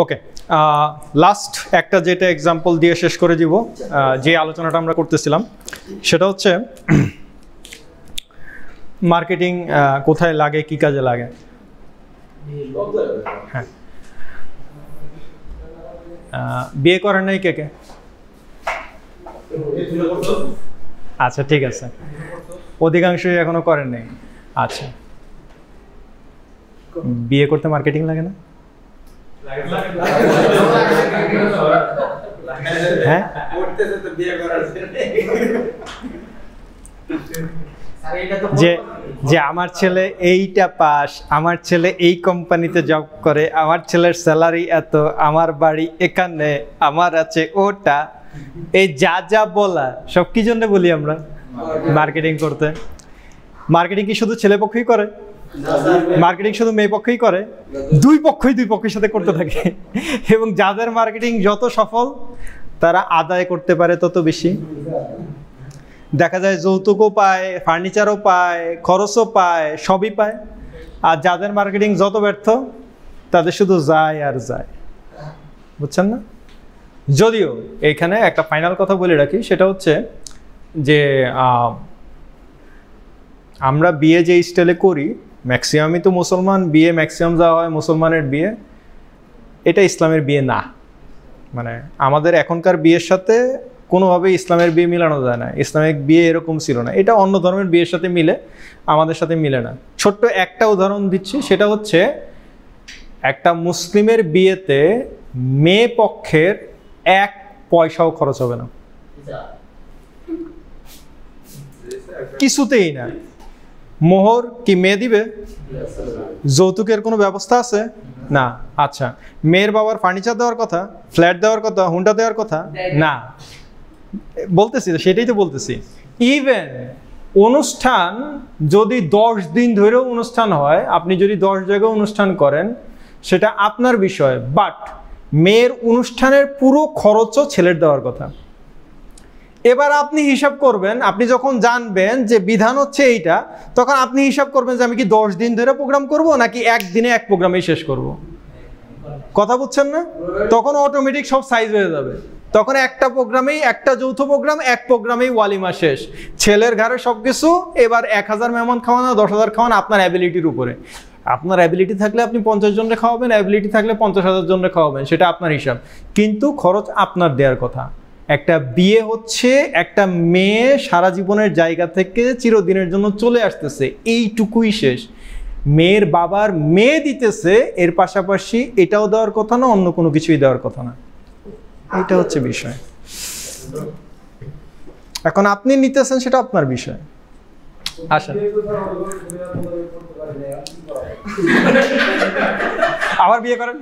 ওকে, last একটা যেটা example দিয়ে শেষ করে দিব, যে আলোচনাটা আমরা করতেছিলাম সেটা হচ্ছে মার্কেটিং কোথায় লাগে, কি কাজে লাগে। হ্যাঁ, বিয়ে করেন নাই কে কে? আচ্ছা ঠিক আছে, অধিকাংশই এখনো করেন নাই। আচ্ছা, বিয়ে করতে মার্কেটিং লাগে না? হ্যাঁ, যে আমার ছেলে এইটা পাস, আমার ছেলে এই কোম্পানিতে জব করে, আমার ছেলের স্যালারি এত, আমার বাড়ি এখানে, আমার আছে ওটা, এই যা যা বলা সব কি জন্য বলি আমরা? মার্কেটিং করতে। মার্কেটিং কি শুধু ছেলে পক্ষই করে? মার্কেটিং শুধু মেয়ে পক্ষই করে? দুই পক্ষের সাথে করতে থাকে। এবং যাদের মার্কেটিং যত সফল তারা আদায় করতে পারে তত বেশি। দেখা যায় যৌতুকও পায়, ফার্নিচারও পায়, খরচও পায়, সবই পায়। আর যাদের মার্কেটিং যত ব্যর্থ তাদের শুধু যায় আর যায়। বুঝছেন না? যদিও এইখানে একটা ফাইনাল কথা বলে রাখি, সেটা হচ্ছে যে আমরা বিয়ে যে স্টাইলে করি, ম্যাক্সিমামই তো মুসলমান, বিয়ে ম্যাক্সিমাম যাওয়া হয় মুসলমানের বিয়ে, এটা ইসলামের বিয়ে না। মানে আমাদের এখনকার বিয়ের সাথে কোনোভাবেই ইসলামের বিয়ে মিলানো যায় না। ইসলামিক বিয়ে এরকম ছিল না, এটা অন্য ধর্মের বিয়ের সাথে মিলে, আমাদের সাথে মিলে না। ছোট্ট একটা উদাহরণ দিচ্ছি, সেটা হচ্ছে একটা মুসলিমের বিয়েতে মেয়ে পক্ষের 1 পয়সাও খরচ হবে না, কিছুতেই না। মোহর কি মেয়ে দিবে? যৌতুকের কোনো ব্যবস্থা আছে? না। আচ্ছা, মেয়ের বাবার ফার্নিচার দেওয়ার কথা, ফ্ল্যাট দেওয়ার কথা, হুন্ডা দেওয়ার কথা? না। বলতেছি, সেটাই তো বলতেছি। ইভেন অনুষ্ঠান যদি 10 দিন ধরেও অনুষ্ঠান হয়, আপনি যদি 10 জায়গায় অনুষ্ঠান করেন, সেটা আপনার বিষয়, বাট মেয়ের অনুষ্ঠানের পুরো খরচও ছেলের দেওয়ার কথা। এবার আপনি হিসাব করবেন, আপনি যখন জানবেন যে বিধান হচ্ছে এইটা, তখন আপনি হিসাব করবেন যে আমি কি 10 দিন ধরে প্রোগ্রাম করব নাকি একদিনে এক প্রোগ্রামেই শেষ করব। কথা বুঝছেন না? তখন অটোমেটিক সব সাইজ হয়ে যাবে। তখন একটা প্রোগ্রামেই, একটা যৌথ প্রোগ্রাম, এক প্রোগ্রামেই ওয়ালিমা শেষ, ছেলের ঘরে সব কিছু। এবার 1000 মেহমান খাওয়ানো, 10,000 খাওয়ানো আপনার অ্যাবিলিটির উপরে। আপনার অ্যাবিলিটি থাকলে আপনি 50 জনকে খাওয়াবেন, অ্যাবিলিটি থাকলে 50,000 জনকে খাওয়াবেন, সেটা আপনার হিসাব, কিন্তু খরচ আপনার দেওয়ার কথা। একটা বিয়ে হচ্ছে একটা মেয়ে সারা জীবনের জায়গা থেকে চিরদিনের জন্য চলে আসতেছে, এইটুকুই শেষ। মেয়ের বাবার মেয়ে দিতেছে, এর পাশাপাশি এটাও দেওয়ার কথা না, অন্য কোনো কিছুই দেওয়ার কথা না। এটা হচ্ছে বিষয়। এখন আপনি নিতেছেন, সেটা আপনার বিষয়। আসেন, আবার বিয়ে করেন।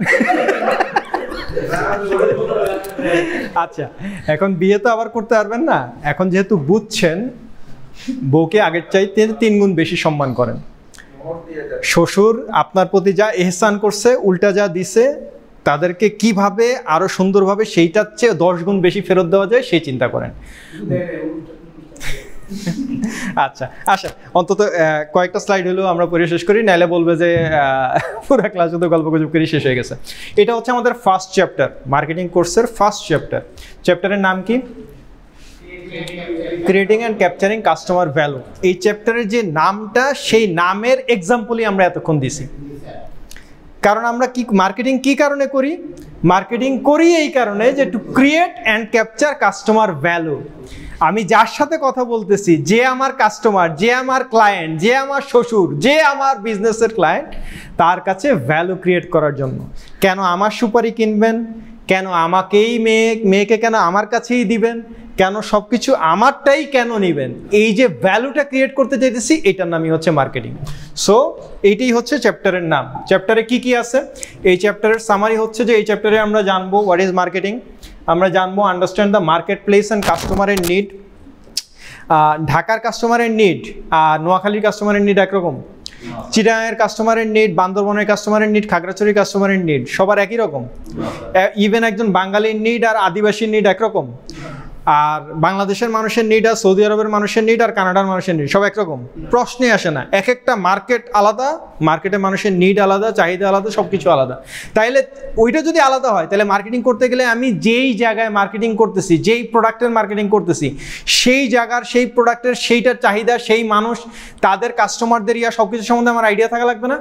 আচ্ছা, এখন বিয়ে তো আবার করতে পারবেন না। এখন যেহেতু বুঝছেন, বউকে আগের চাইতে 3 গুণ বেশি সম্মান করেন। শ্বশুর আপনার প্রতি যা এহসান করছে, উল্টা যা দিছে, তাদেরকে কিভাবে আরো সুন্দরভাবে সেইটার চেয়ে 10 গুণ বেশি ফেরত দেওয়া যায় সেই চিন্তা করেন। আচ্ছা, আচ্ছা, অন্তত কয়েকটা স্লাইড হলেও আমরা পড়ে শেষ করি, নাইলে বলবে যে পুরো ক্লাস শুধু গল্প গুজব করে শেষ হয়ে গেছে। এটা হচ্ছে আমাদের ফার্স্ট চ্যাপ্টার, মার্কেটিং কোর্সের ফার্স্ট চ্যাপ্টার। চ্যাপ্টারের নাম কি? Creating and capturing customer value. এই চ্যাপ্টারের যে নামটা, সেই নামের এক্সাম্পলই আমরা এতক্ষণ দিছি। কারণ আমরা কি মার্কেটিং কি কারণে করি? মার্কেটিং করি এই কারণে যে to create and capture customer value. আমি যার সাথে কথা বলতেছি, যে আমার কাস্টমার, যে আমার ক্লায়েন্ট, যে আমার শ্বশুর, যে আমার বিজনেসের ক্লায়েন্ট, তার কাছে ভ্যালু ক্রিয়েট করার জন্য। কেন আমার সুপারি কিনবেন? কেন আমাকেই মেয়েকে কেন আমার কাছেই দিবেন? কেন সব কিছু আমারটাই কেন নেবেন? এই যে ভ্যালুটা ক্রিয়েট করতে চাইতেছি, এটার নামই হচ্ছে মার্কেটিং। সো এইটাই হচ্ছে চ্যাপ্টারের নাম। চ্যাপ্টারে কি কি আছে? এই চ্যাপ্টারের সামারি হচ্ছে যে এই চ্যাপ্টারে আমরা জানবো হোয়াট ইজ মার্কেটিং, আমরা জানবো understand the market place and কাস্টমারের নিড। ঢাকার কাস্টমারের নিড আর নোয়াখালীর কাস্টমারের নিড একরকম, চিটাগাংয়ের কাস্টমারের নিড, বান্দরবনের কাস্টমারের নিড, খাগড়াছড়ির কাস্টমারের নিড সবার একই রকম। ইভেন একজন বাঙালির নিড আর আদিবাসীর নিড একরকম। আর বাংলাদেশের মানুষের নিড আর সৌদি আরবের মানুষের নিড আর কানাডার মানুষের নিড সব একরকম, প্রশ্নই আসে না। এক একটা মার্কেট আলাদা, মার্কেটে মানুষের নিড আলাদা, চাহিদা আলাদা, সব কিছু আলাদা। তাইলে ওইটা যদি আলাদা হয় তাহলে মার্কেটিং করতে গেলে আমি যেই জায়গায় মার্কেটিং করতেছি, যেই প্রোডাক্টের মার্কেটিং করতেছি, সেই জায়গার সেই প্রোডাক্টের সেইটার চাহিদা, সেই মানুষ, তাদের কাস্টমারদের সব কিছু সম্বন্ধে আমার আইডিয়া থাকা লাগবে না?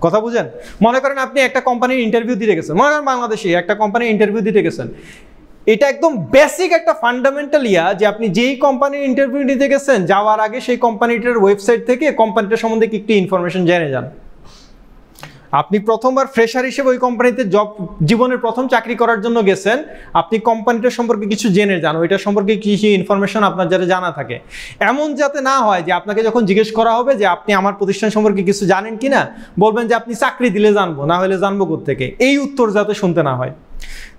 কথা বুঝেন? মনে করেন আপনি একটা কোম্পানির ইন্টারভিউ দিতে গেছেন, মনে করেন বাংলাদেশে একটা কোম্পানির ইন্টারভিউ দিতে গেছেন, এটা একদম বেসিক একটা ফান্ডামেন্টাল যে আপনি যেই কোম্পানির ইন্টারভিউ দিতে গেছেন যাওয়ার আগে সেই কোম্পানিটার ওয়েবসাইট থেকে কোম্পানিটার সম্বন্ধে একটু ইনফরমেশন জেনে যান। আপনি প্রথমবার ফ্রেশার হিসেবে ওই কোম্পানিতে জীবনের প্রথম চাকরি করার জন্য গেছেন, আপনি কোম্পানিটার সম্পর্কে কিছু জেনে যান, ওইটার সম্পর্কে কিছু ইনফরমেশন আপনার যাতে জানা থাকে। এমন যাতে না হয় যে আপনাকে যখন জিজ্ঞেস করা হবে যে আপনি আমার প্রতিষ্ঠান সম্পর্কে কিছু জানেন কিনা, বলবেন যে আপনি চাকরি দিলে জানবো, না হলে জানবো কোত্থেকে। এই উত্তর যাতে শুনতে না হয়।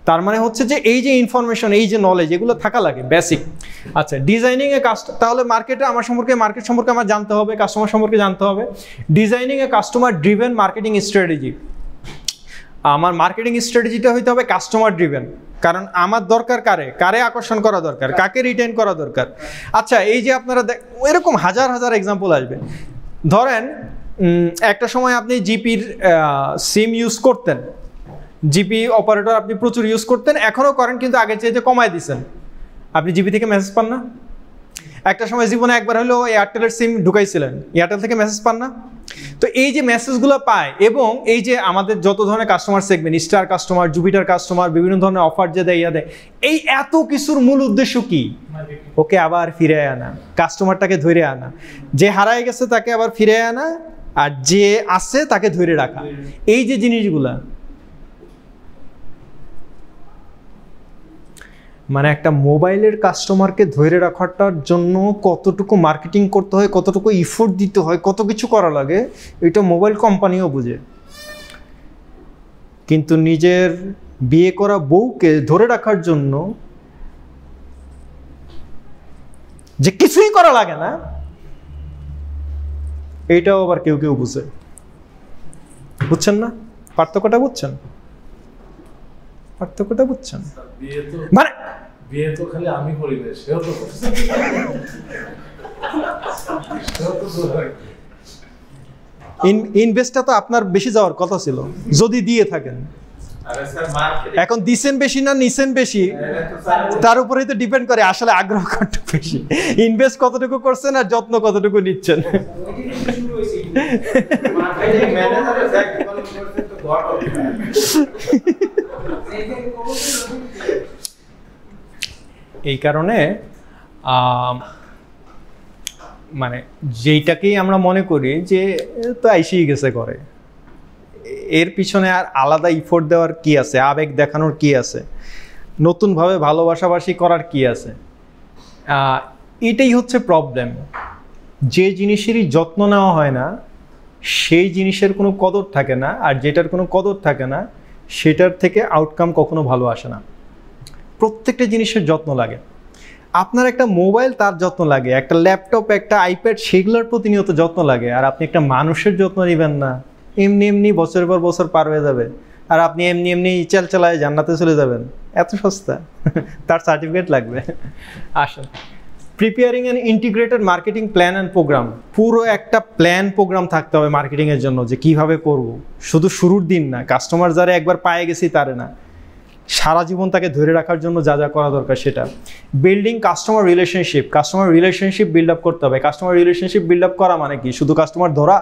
তার মানে হচ্ছে যে এই যে ইনফরমেশন, এই যে নলেজ, এগুলো থাকা লাগে বেসিক। আচ্ছা, ডিজাইনিংয়ে তাহলে মার্কেটে আমার সম্পর্কে, মার্কেট সম্পর্কে আমার জানতে হবে, কাস্টমার সম্পর্কে জানতে হবে। ডিজাইনিংয়ে কাস্টমার ড্রিভেন মার্কেটিং স্ট্র্যাটেজি। আমার মার্কেটিং স্ট্র্যাটেজিটা হইতে হবে কাস্টমার ড্রিভেন, কারণ আমার দরকার কারে আকর্ষণ করা দরকার, কাকে রিটেন করা দরকার। আচ্ছা, এই যে আপনারা এরকম হাজার হাজার এক্সাম্পল আসবে। ধরেন একটা সময় আপনি জিপির সিম ইউজ করতেন, জিপি অপারেটর আপনি প্রচুর ইউজ করতেন, এখনও করেন, কিন্তু আগের চাইতে কমায় দিচ্ছেন। আপনি জিপি থেকে মেসেজ পান না? একটা সময় জীবনে একবার হলেও এয়ারটেলের সিম ঢুকাইছিলেন, এয়ারটেল থেকে মেসেজ পান না? তো এই যে মেসেজগুলো পায়, এবং এই যে আমাদের যত ধরনের customer segment, star customer, Jupiter customer, বিভিন্ন ধরনের অফার যে দেয়, এই এত কিছুর মূল উদ্দেশ্য কি? ওকে আবার ফিরে আনা, কাস্টমারটাকে ধরে আনা, যে হারায় গেছে তাকে আবার ফিরে আনা, আর যে আছে তাকে ধরে রাখা। এই যে জিনিসগুলা, মানে একটা মোবাইলের কাস্টমারকে ধরে রাখাটার জন্য কতটুকু মার্কেটিং করতে হয়, কতটুকু ইফোর্ট দিতে হয়, কত কিছু করা লাগে, এটা মোবাইল কোম্পানিও বুঝে। কিন্তু নিজের বিয়ে করা বউকে ধরে রাখার জন্য যে কিছুই করা লাগে না, এইটাও আবার কেউ কেউ বুঝে। বুঝছেন না পার্থক্যটা? বুঝছেন পার্থক্যটা? বুঝছেন? মানে বিয়ে তো খালি আমি করি না, সেও তো করছে। ইনভেস্টটা তো আপনার বেশি যাওয়ার কথা ছিল যদি দিয়ে থাকেন। এখন দিছেন বেশি না নিছেন বেশি, তার উপরেই তো ডিপেন্ড করে আসলে আগ্রহ কত বেশি, ইনভেস্ট কতটুকু করছেন আর যত্ন কতটুকু নিচ্ছেন। এই কারণে মানে যেইটাকেই আমরা মনে করি যে তো আইসেই গেছে করে, এর পিছনে আর আলাদা ইফোর্ট দেওয়ার কি আছে, আবেগ দেখানোর কি আছে, নতুনভাবে ভালোবাসাবাসি করার কি আছে? এটাই হচ্ছে প্রবলেম। যে জিনিসেরই যত্ন নেওয়া হয় না সেই জিনিসের কোনো কদর থাকে না, আর যেটার কোনো কদর থাকে না সেটার থেকে আউটকাম কখনো ভালো আসে না। প্রত্যেকটা জিনিসের যত্ন লাগে। আপনার একটা মোবাইল, তার যত্ন লাগে, একটা ল্যাপটপ, একটা আইপ্যাড, সেগুলোর প্রতিনিয়ত যত্ন লাগে। আর আপনি একটা মানুষের যত্ন নেবেন না, এমনি এমনি বছরের পর বছর পার হয়ে যাবে, আর আপনি এমনি এমনি চালায় জান্নাতে চলে যাবেন। এত সস্তা? তার সার্টিফিকেট লাগবে। আসেন, preparing an integrated marketing plan and program. পুরো একটা প্ল্যান প্রোগ্রাম থাকতে হবে মার্কেটিংয়ের জন্য, যে কিভাবে করব। শুধু শুরুর দিন না, কাস্টমার যারা একবার পায়ে গেছি তারে না, সারা জীবন তাকে ধরে রাখার জন্য যা যা করা দরকার সেটা। Building customer relationship build up করতে হবে। কাস্টমার রিলেশনশিপ বিল্ড আপ করা মানে কি? শুধু কাস্টমার ধরা?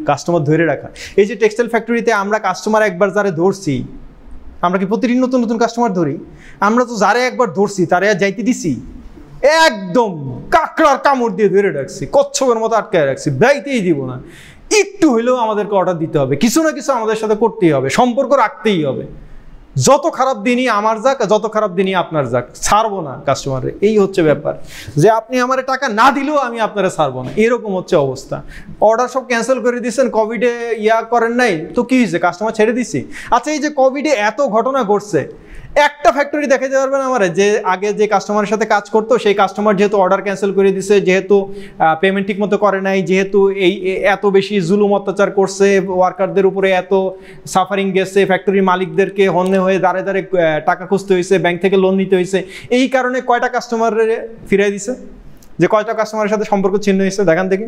কাস্টমার ধরে রাখা। এই যে টেক্সটাইল ফ্যাক্টরিতে আমরা কাস্টমার একবার যারা ধরছি, আমরা কি প্রতিদিন নতুন নতুন কাস্টমার ধরি? আমরা তো যারা একবার ধরছি তারা আর যাইতে দিছি? একদম কাকড়ার কামড় দিয়ে ধরে রাখছি, কচ্ছপের মতো আটকায় রাখছি, যাইতেই দিব না। একটু হলেও আমাদেরকে অর্ডার দিতে হবে, কিছু না কিছু আমাদের সাথে করতেই হবে, সম্পর্ক রাখতেই হবে। যত খারাপ দিনই আমার যাক, যত খারাপ দিনই আপনার যাক, ছাড়বো না কাস্টমারে। এই হচ্ছে ব্যাপার, যে আপনি আমার টাকা না দিলেও আমি আপনারা ছাড়বো না, এরকম হচ্ছে অবস্থা। অর্ডার সব ক্যান্সেল করে দিচ্ছেন, কোভিডে করেন নাই তো কি হয়েছে? কাস্টমার ছেড়ে দিছি। আচ্ছা, এই যে কোভিডে এত ঘটনা ঘটছে, একটা ফ্যাক্টরি দেখাতে পারবেন আমার যে আগে যে কাস্টমারের সাথে কাজ করতো সেই কাস্টমার যেহেতু অর্ডার ক্যান্সেল করে দিছে, যেহেতু পেমেন্ট ঠিক মতো করে নাই, যেহেতু এই এত বেশি জুলুম অত্যাচার করছে, ওয়ার্কারদের উপরে এত সাফারিং গেছে, ফ্যাক্টরির মালিকদেরকে হন্যে হয়ে দাঁড়ে দাঁড়ে টাকা খুঁজতে হয়েছে, ব্যাংক থেকে লোন নিতে হয়েছে, এই কারণে কয়টা কাস্টমারের ফিরাই দিছে? যে কয়টা কাস্টমারের সাথে সম্পর্ক ছিন্ন হয়েছে দেখান দেখি।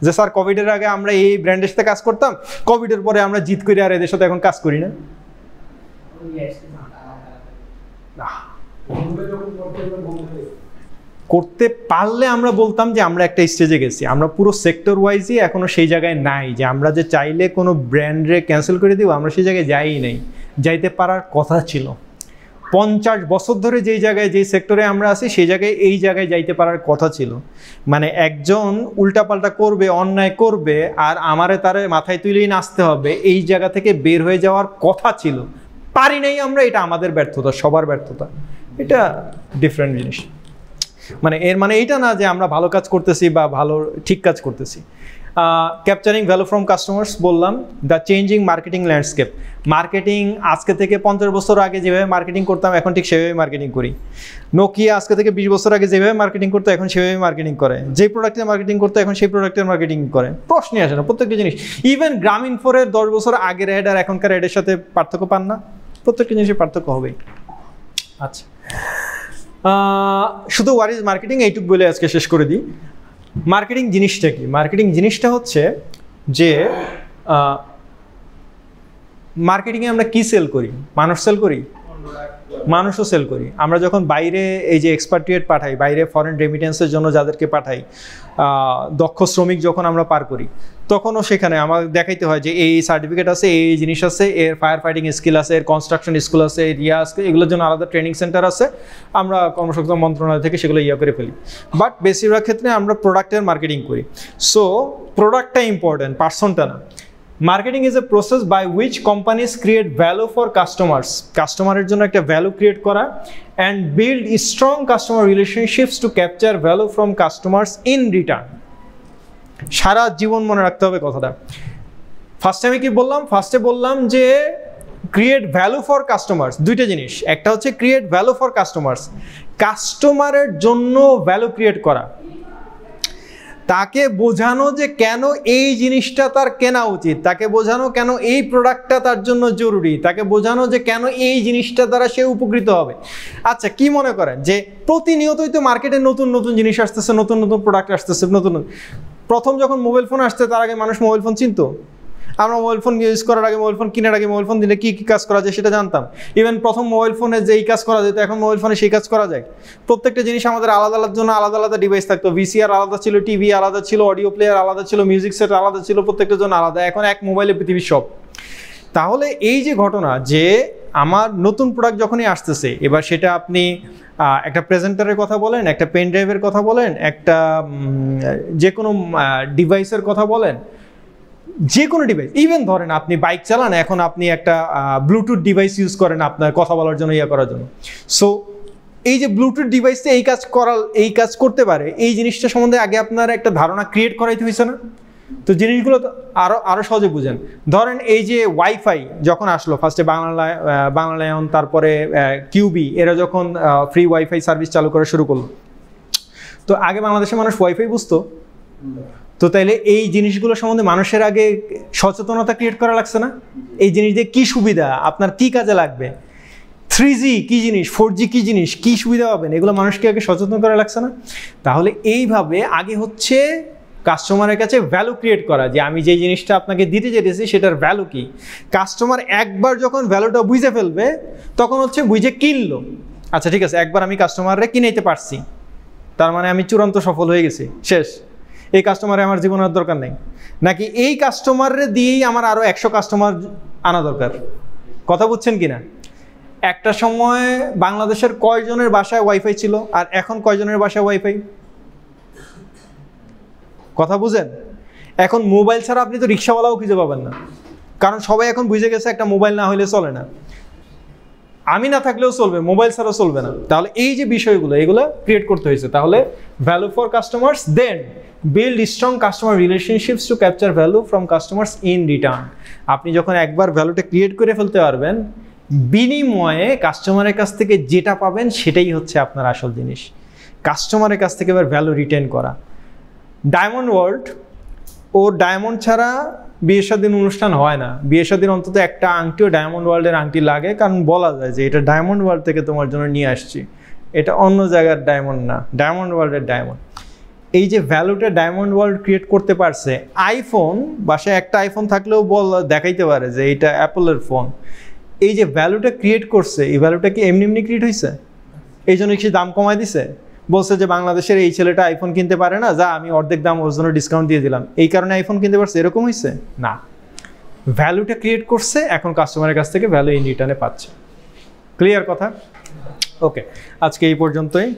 যে স্যার কোভিডের আগে আমরা এই ব্র্যান্ডের সাথে কাজ করতাম, কোভিডের পরে আমরা জিত করে আর এদের সাথে এখন কাজ করি না। করতে পারলে আমরা বলতাম যে আমরা একটা স্টেজে গেছি। আমরা পুরো সেক্টর ওয়াইজই এখনো সেই জায়গায় নাই যে আমরা যে চাইলে কোনো ব্র্যান্ডে ক্যান্সেল করে দিব, আমরা সেই জায়গায় যাই নাই। যাইতে পারার কথা ছিল। 50 বছর ধরে যেই জায়গায় যেই সেক্টরে আমরা আছি সেই জায়গায় এই জায়গায় যাইতে পারার কথা ছিল। মানে একজন উল্টাপাল্টা করবে, অন্যায় করবে, আর আমারে তারে মাথায় তুলেই নাচতে হবে, এই জায়গা থেকে বের হয়ে যাওয়ার কথা ছিল। পারি নাই আমরা, এটা আমাদের ব্যর্থতা, সবার ব্যর্থতা। এটা ডিফারেন্ট জিনিস। মানে এর মানে এইটা না যে আমরা ভালো কাজ করতেছি বা ভালো ঠিক কাজ করতেছি। ক্যাপচারিং ভ্যালু ফ্রম কাস্টমার্স বললাম। The changing marketing landscape. Marketing আজকে থেকে 50 বছর আগে যেভাবে মার্কেটিং করতাম এখন ঠিক সেভাবে মার্কেটিং করি। নোকিয়া আজকে থেকে 20 বছর আগে যেভাবে মার্কেটিং করতো এখন সেভাবে মার্কেটিং করে। যে প্রোডাক্টের মার্কেটিং করতো এখন সেই প্রোডাক্টের মার্কেটিং করে। প্রশ্নই আসে না প্রত্যেকটা জিনিস। ইভেন গ্রামীণফোনের 10 বছর আগের অ্যাড আর এখনকার অ্যাডের সাথে পার্থক্য পান না? প্রত্যেকটা জিনিসের পার্থক্য হবেই। আচ্ছা, শুধু হোয়াট ইজ মার্কেটিং এইটুক বলে আজকে শেষ করে দিই। মার্কেটিং জিনিসটা কি? মার্কেটিং জিনিসটা হচ্ছে যে মার্কেটিংয়ে আমরা কি সেল করি? মানুষ সেল করি, মানুষও সেল করি। আমরা যখন বাইরে এই যে এক্সপার্টিয়েট পাঠাই, বাইরে ফরেন রেমিটেন্সের জন্য যাদেরকে পাঠাই, দক্ষ শ্রমিক যখন আমরা পার করি, তখনও সেখানে আমার দেখাইতে হয় যে এই সার্টিফিকেট আছে, এই জিনিস আছে, এর ফায়ার ফাইটিং স্কিল আছে, এর কনস্ট্রাকশন স্কুল আছে, এর ইয়া আছে, এগুলোর জন্য আলাদা ট্রেনিং সেন্টার আছে। আমরা কর্মসংস্থান মন্ত্রণালয় থেকে সেগুলো ইয়া করে ফেলি। বাট বেশিরভাগ ক্ষেত্রে আমরা প্রোডাক্টের মার্কেটিং করি। সো প্রোডাক্টটা ইম্পর্টেন্ট, পার্সনটা না। Marketing is a process by which companies create value for customers. কাস্টমারের জন্য একটা ভ্যালু ক্রিয়েট করা and build strong customer relationships to capture value from customers in return. সারা জীবন মনে রাখতে হবে কথাটা। ফার্স্টে আমি কি বললাম? ফার্স্টে বললাম যে ক্রিয়েট ভ্যালু ফর কাস্টমার্স। দুইটা জিনিস, একটা হচ্ছে ক্রিয়েট ভ্যালু ফর কাস্টমার্স, কাস্টমারের জন্য ভ্যালু ক্রিয়েট করা, তাকে বোঝানো যে কেন এই জিনিসটা তার কেনা উচিত, তাকে বোঝানো কেন এই প্রোডাক্টটা তার জন্য জরুরি, তাকে বোঝানো যে কেন এই জিনিসটা দ্বারা সে উপকৃত হবে। আচ্ছা, কি মনে করেন যে প্রতিনিয়তই তো মার্কেটে নতুন নতুন জিনিস আসতেছে, নতুন নতুন প্রোডাক্ট আসতেছে, নতুন। প্রথম যখন মোবাইল ফোন আসছে তার আগে মানুষ মোবাইল ফোন চিনতো? আমরা মোবাইল ফোন ইউজ করার আগে, মোবাইল ফোন কেনার আগে মোবাইল ফোন দিলে কী কী কাজ করা যায় সেটা জানতাম। ইভেন প্রথম মোবাইল ফোনে যেই কাজ করা যেত এখন মোবাইল ফোনে সেই কাজ করা যায়। প্রত্যেকটা জিনিস আমাদের আলাদা আলাদা জন্য আলাদা আলাদা ডিভাইস থাকতো। ভিসিআর আলাদা ছিল, টিভি আলাদা ছিল, অডিও প্লেয়ার আলাদা ছিল, মিউজিক সেট আলাদা ছিল, প্রত্যেকটার জন্য আলাদা। এখন এক মোবাইলে পৃথিবীর সব। তাহলে এই যে ঘটনা যে আমার নতুন প্রোডাক্ট যখনই আসতেছে, এবার সেটা আপনি একটা প্রেজেন্টারের কথা বলেন, একটা পেন ড্রাইভের কথা বলেন, একটা যে কোনো ডিভাইসের কথা বলেন, যে কোনো ডিভাইস, ইভেন ধরেন আপনি বাইক চালান, এখন আপনি একটা ব্লুটুথ ডিভাইস ইউজ করেন আপনার কথা বলার জন্য, ইয়া করার জন্য। সো এই যে ব্লুটুথ ডিভাইসে এই কাজ করতে পারে, এই জিনিসটা সম্বন্ধে আগে আপনার একটা ধারণা ক্রিয়েট করাইতে হয়েছে না? তো জিনিসগুলো তো আরও সহজে বুঝেন। ধরেন এই যে ওয়াইফাই যখন আসলো, ফার্স্টে বাংলালায়ন, তারপরে কিউবি, এরা যখন ফ্রি ওয়াইফাই সার্ভিস চালু করা শুরু করলো, তো আগে বাংলাদেশের মানুষ ওয়াইফাই বুঝতো? তো তাইলে এই জিনিসগুলো সম্বন্ধে মানুষের আগে সচেতনতা ক্রিয়েট করা লাগছে না? এই জিনিস দিয়ে কী সুবিধা, আপনার কী কাজে লাগবে, 3G কী জিনিস, 4G কী জিনিস, কী সুবিধা পাবেন, এগুলো মানুষকে আগে সচেতন করা লাগছে না? তাহলে এইভাবে আগে হচ্ছে কাস্টমারের কাছে ভ্যালু ক্রিয়েট করা, যে আমি যে জিনিসটা আপনাকে দিতে যেতেছি সেটার ভ্যালু কি। কাস্টমার একবার যখন ভ্যালুটা বুঝে ফেলবে তখন হচ্ছে বুঝে কিনলো। আচ্ছা ঠিক আছে, একবার আমি কাস্টমাররে কিনাইতে পারছি, তার মানে আমি চূড়ান্ত সফল হয়ে গেছি, শেষ। এই কাস্টমারে আমার জীবনের দরকার নেই, নাকি এই কাস্টমারে দিয়েই আমার আরও 100 কাস্টমার আনা দরকার? কথা বুঝছেন কিনা? একটা সময় বাংলাদেশের কয়জনের বাসায় ওয়াইফাই ছিল আর এখন কয়জনের বাসায় ওয়াইফাই? কথা বুঝেন? এখন মোবাইল ছাড়া আপনি তো রিক্সাওয়ালাও খুঁজে পাবেন না, কারণ সবাই এখন বুঝে গেছে একটা মোবাইল না হলে চলে না। আমি না থাকলেও চলবে, মোবাইল ছাড়াও চলবে না। তাহলে এই যে বিষয়গুলো, এগুলো ক্রিয়েট করতে হয়েছে। তাহলে value for customers, then build strong customer relationships to capture value from customers in return. আপনি যখন একবার ভ্যালুটা ক্রিয়েট করে ফেলতে পারবেন, বিনিময়ে কাস্টমারের কাছ থেকে যেটা পাবেন সেটাই হচ্ছে আপনার আসল জিনিস। কাস্টমারের কাছ থেকে এবার ভ্যালু রিটেন করা। ডায়মন্ড ওয়ার্ল্ড, ও ডায়মন্ড ছাড়া বিয়ে শাদীর অনুষ্ঠান হয় না। বিয়ে শাদীর অন্তত একটা আংটিও ডায়মন্ড ওয়ার্ল্ডের আংটি লাগে, কারণ বলা যায় যে এটা ডায়মন্ড ওয়ার্ল্ড থেকে তোমার জন্য নিয়ে আসছি, এটা অন্য জায়গার ডায়মন্ড না, ডায়মন্ড ওয়ার্ল্ডের ডায়মন্ড। এই যে ভ্যালুটা ডায়মন্ড ওয়ার্ল্ড ক্রিয়েট করতে পারছে, আইফোন বাসায় একটা আইফোন থাকলেও দেখাইতে পারে যে এটা অ্যাপলের ফোন। এই যে ভ্যালুটা ক্রিয়েট করছে, এই ভ্যালুটা কি এমনি এমনি ক্রিয়েট হয়েছে? এই জন্য কি দাম কমায় দিছে? বলছে যে বাংলাদেশের এই ছেলেটা আইফোন কিনতে পারে না, যা আমি অর্ধেক দাম ওর জন্য ডিসকাউন্ট দিয়ে দিলাম, এই কারণে আইফোন কিনতে পারছে, এরকম হয়েছে না। ভ্যালুটা ক্রিয়েট করছে, এখন কাস্টমারের কাছ থেকে ভ্যালু ইন রিটার্নে পাচ্ছে। ক্লিয়ার কথা? ওকে, আজকে এই পর্যন্তই।